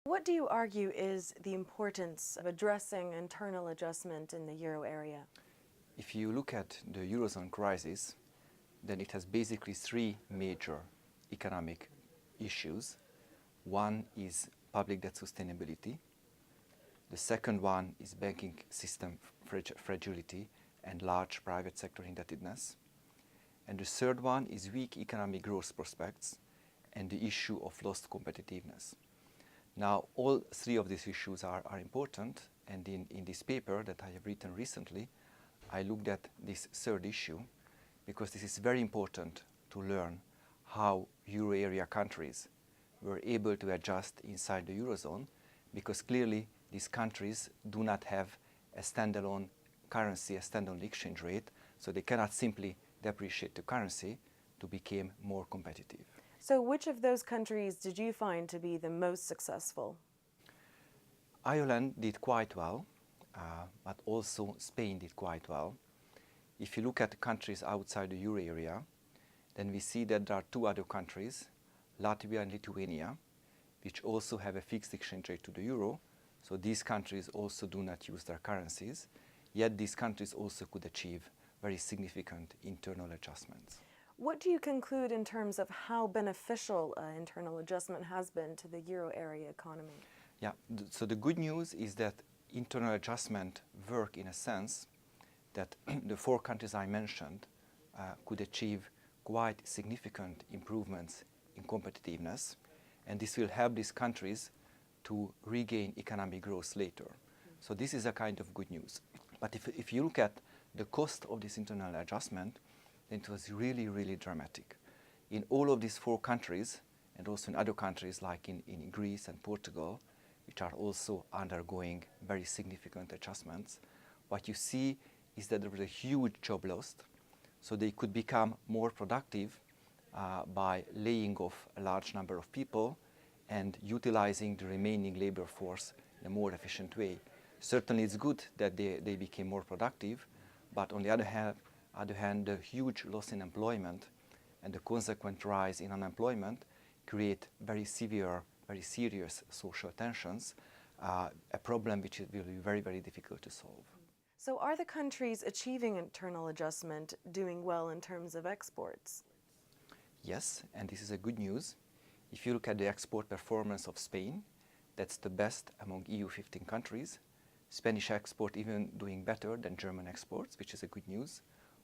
What do you argue is the importance of addressing internal adjustment in the euro area? If you look at the Eurozone crisis, then it has basically three major economic issues. One is public debt sustainability. The second one is banking system fragility and large private sector indebtedness. And the third one is weak economic growth prospects and the issue of lost competitiveness. Now, all three of these issues are important, and in this paper that I have written recently, I looked at this third issue because this is very important to learn how euro area countries were able to adjust inside the Eurozone, because clearly these countries do not have a standalone currency, a standalone exchange rate, so they cannot simply depreciate the currency to become more competitive. So which of those countries did you find to be the most successful? Ireland did quite well, but also Spain did quite well. If you look at the countries outside the euro area, then we see that there are two other countries, Latvia and Lithuania, which also have a fixed exchange rate to the euro. So these countries also do not use their currencies, yet these countries also could achieve very significant internal adjustments. What do you conclude in terms of how beneficial internal adjustment has been to the euro area economy? Yeah, so the good news is that internal adjustment work in a sense that the four countries I mentioned could achieve quite significant improvements in competitiveness, and this will help these countries to regain economic growth later. So this is a kind of good news. But if you look at the cost of this internal adjustment, then it was really, really dramatic. In all of these four countries, and also in other countries like in Greece and Portugal, which are also undergoing very significant adjustments, what you see is that there was a huge job loss. So they could become more productive by laying off a large number of people and utilizing the remaining labor force in a more efficient way. Certainly it's good that they became more productive, but on the other hand, the huge loss in employment and the consequent rise in unemployment create very severe, very serious social tensions, a problem which will be very, very difficult to solve. So are the countries achieving internal adjustment doing well in terms of exports? Yes, and this is a good news. If you look at the export performance of Spain, that's the best among EU 15 countries. Spanish export even doing better than German exports, which is a good news.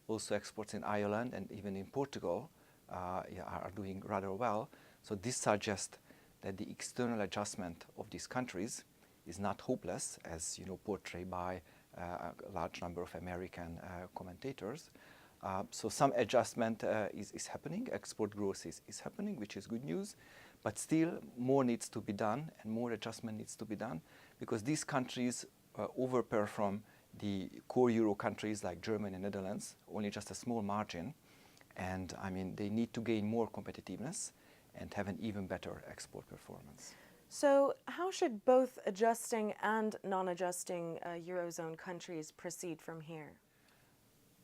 Also exports in Ireland and even in Portugal are doing rather well. So this suggests that the external adjustment of these countries is not hopeless, as portrayed by a large number of American commentators. So some adjustment is happening, export growth is happening, which is good news, but still more needs to be done and more adjustment needs to be done, because these countries overperform the core euro countries like Germany and Netherlands, only just a small margin, and I mean they need to gain more competitiveness and have an even better export performance. So how should both adjusting and non-adjusting Eurozone countries proceed from here?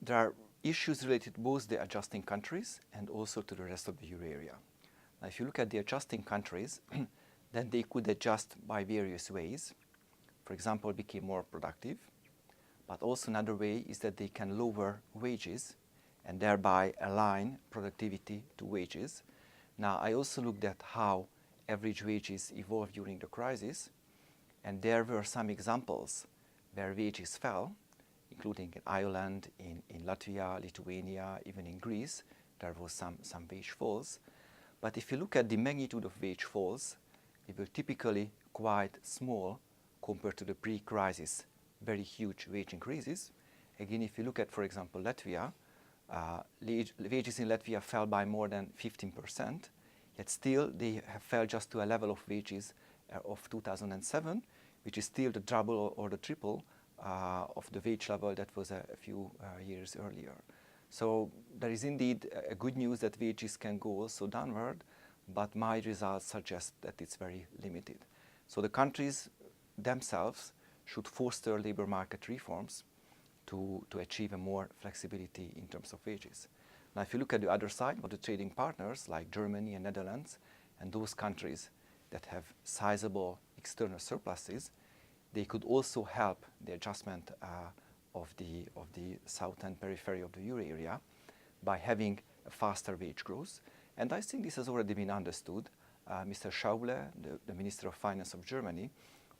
There are issues related to both the adjusting countries and also to the rest of the euro area. Now, if you look at the adjusting countries, then they could adjust by various ways. For example, become more productive. But also another way is that they can lower wages and thereby align productivity to wages. Now, I also looked at how average wages evolved during the crisis, and there were some examples where wages fell, including in Ireland, in Latvia, Lithuania, even in Greece, there was some wage falls. But if you look at the magnitude of wage falls, they were typically quite small compared to the pre-crisis very huge wage increases. Again, if you look at, for example, Latvia, wages in Latvia fell by more than 15%, yet still they have fell just to a level of wages of 2007, which is still the double or the triple of the wage level that was a few years earlier. So there is indeed a good news that wages can go also downward, but my results suggest that it's very limited. So the countries themselves should foster labor market reforms to achieve a more flexibility in terms of wages. Now, if you look at the other side of the trading partners like Germany and Netherlands, and those countries that have sizable external surpluses, they could also help the adjustment of the southern periphery of the euro area by having a faster wage growth. And I think this has already been understood. Mr. Schäuble, the Minister of Finance of Germany,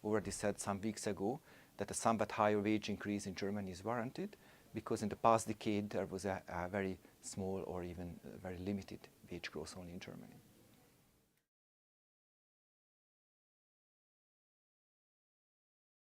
already said some weeks ago that a somewhat higher wage increase in Germany is warranted, because in the past decade there was a very small or even very limited wage growth only in Germany.